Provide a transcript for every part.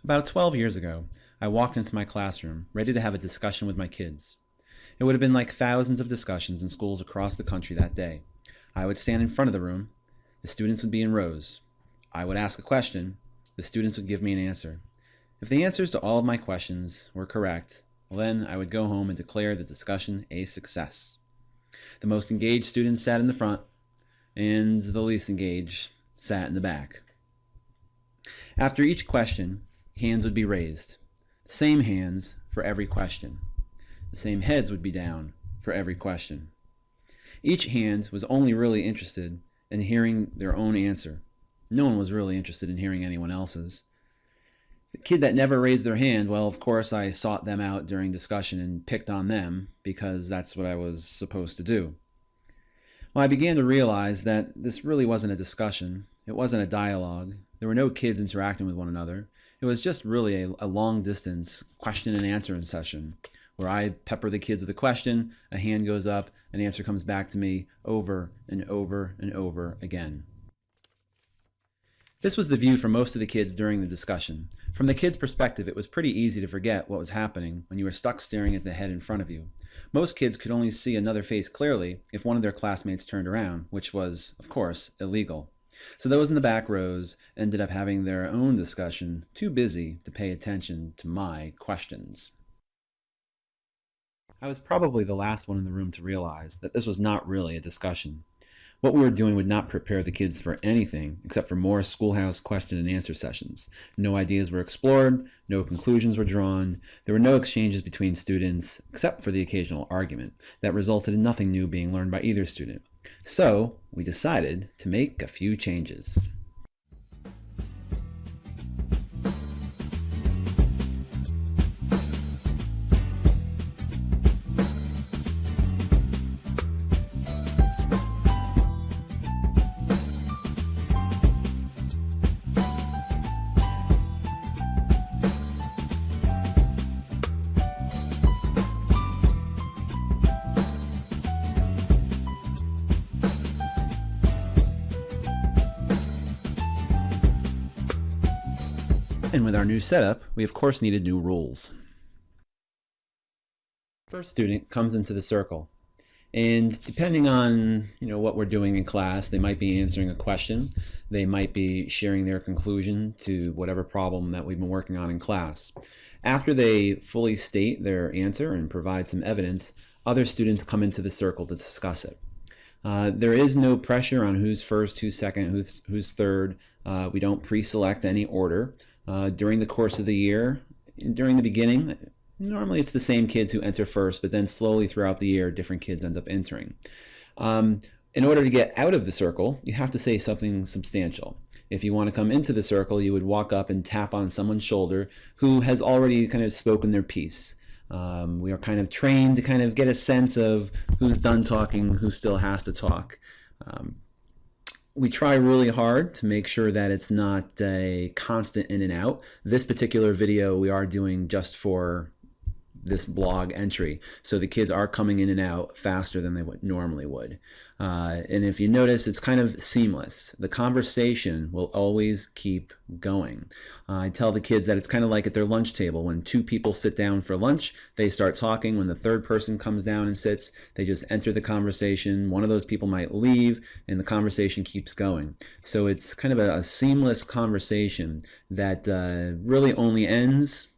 About 12 years ago, I walked into my classroom ready to have a discussion with my kids. It would have been like thousands of discussions in schools across the country that day. I would stand in front of the room. The students would be in rows. I would ask a question. The students would give me an answer. If the answers to all of my questions were correct, well then I would go home and declare the discussion a success. The most engaged students sat in the front, and the least engaged sat in the back. After each question, hands would be raised. The same hands for every question. The same heads would be down for every question. Each hand was only really interested in hearing their own answer. No one was really interested in hearing anyone else's. The kid that never raised their hand, well, of course I sought them out during discussion and picked on them because that's what I was supposed to do. Well, I began to realize that this really wasn't a discussion. It wasn't a dialogue. There were no kids interacting with one another. It was just really a long-distance question and answer session where I pepper the kids with a question, a hand goes up, an answer comes back to me over and over and over again. This was the view for most of the kids during the discussion. From the kids' perspective, it was pretty easy to forget what was happening when you were stuck staring at the head in front of you. Most kids could only see another face clearly if one of their classmates turned around, which was, of course, illegal. So those in the back rows ended up having their own discussion, too busy to pay attention to my questions. I was probably the last one in the room to realize that this was not really a discussion. What we were doing would not prepare the kids for anything except for more schoolhouse question and answer sessions. No ideas were explored, no conclusions were drawn, there were no exchanges between students except for the occasional argument that resulted in nothing new being learned by either student. So we decided to make a few changes. And with our new setup, we of course needed new rules. First student comes into the circle, and depending on what we're doing in class, they might be answering a question, they might be sharing their conclusion to whatever problem that we've been working on in class. After they fully state their answer and provide some evidence, other students come into the circle to discuss it. There is no pressure on who's first, who's second, who's third. We don't pre-select any order. During the course of the year, during the beginning, normally it's the same kids who enter first, but then slowly throughout the year, different kids end up entering. In order to get out of the circle, you have to say something substantial. If you want to come into the circle, you would walk up and tap on someone's shoulder who has already kind of spoken their piece. We are kind of trained to kind of get a sense of who's done talking, who still has to talk. We try really hard to make sure that it's not a constant in and out. This particular video we are doing just for this blog entry, so the kids are coming in and out faster than they normally would. And if you notice, it's kind of seamless. The conversation will always keep going. I tell the kids that it's kind of like at their lunch table. When two people sit down for lunch, they start talking. When the third person comes down and sits, they just enter the conversation. One of those people might leave, and the conversation keeps going. So it's kind of a seamless conversation that really only ends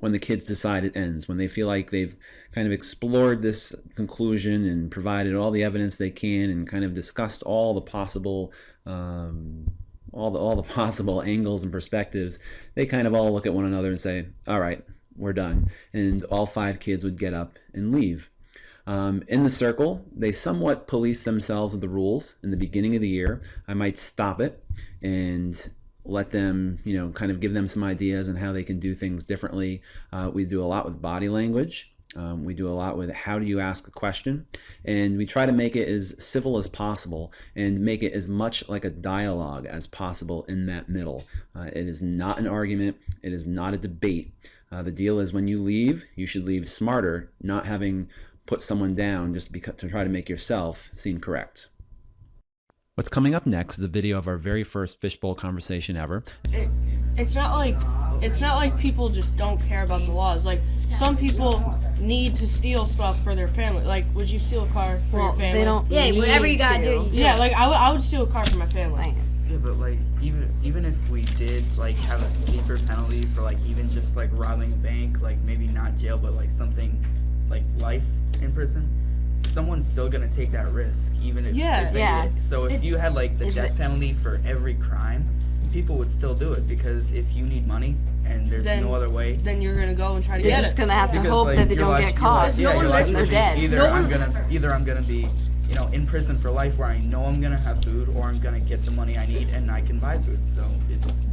when the kids decide it ends, when they feel like they've kind of explored this conclusion and provided all the evidence they can and kind of discussed all the possible all the possible angles and perspectives. They kind of all look at one another and say, all right, we're done. And all 5 kids would get up and leave. In the circle, they somewhat police themselves with the rules. In the beginning of the year, I might stop it and let them, kind of give them some ideas on how they can do things differently. We do a lot with body language. We do a lot with how do you ask a question, and we try to make it as civil as possible and make it as much like a dialogue as possible in that middle. It is not an argument. It is not a debate. The deal is when you leave, you should leave smarter, not having put someone down just to try to make yourself seem correct. What's coming up next is a video of our very first fishbowl conversation ever. It's not like it's not like people just don't care about the laws. Like, some people need to steal stuff for their family. Like, would you steal a car for your family? They don't. Yeah, whatever you gotta do. You do. Yeah, like I would steal a car for my family. Yeah, but like even if we did like have a steeper penalty for like even just like robbing a bank, like maybe not jail, but like something like life in prison, someone's still gonna take that risk, even if they did. So if you had like the death penalty for every crime, people would still do it, because if you need money and there's no other way, then you're gonna go and try to You're get just it. gonna have to hope that they don't get caught. They're dead. Either I'm gonna be, you know, in prison for life, where I know I'm gonna have food, or I'm gonna get the money I need and I can buy food. So it's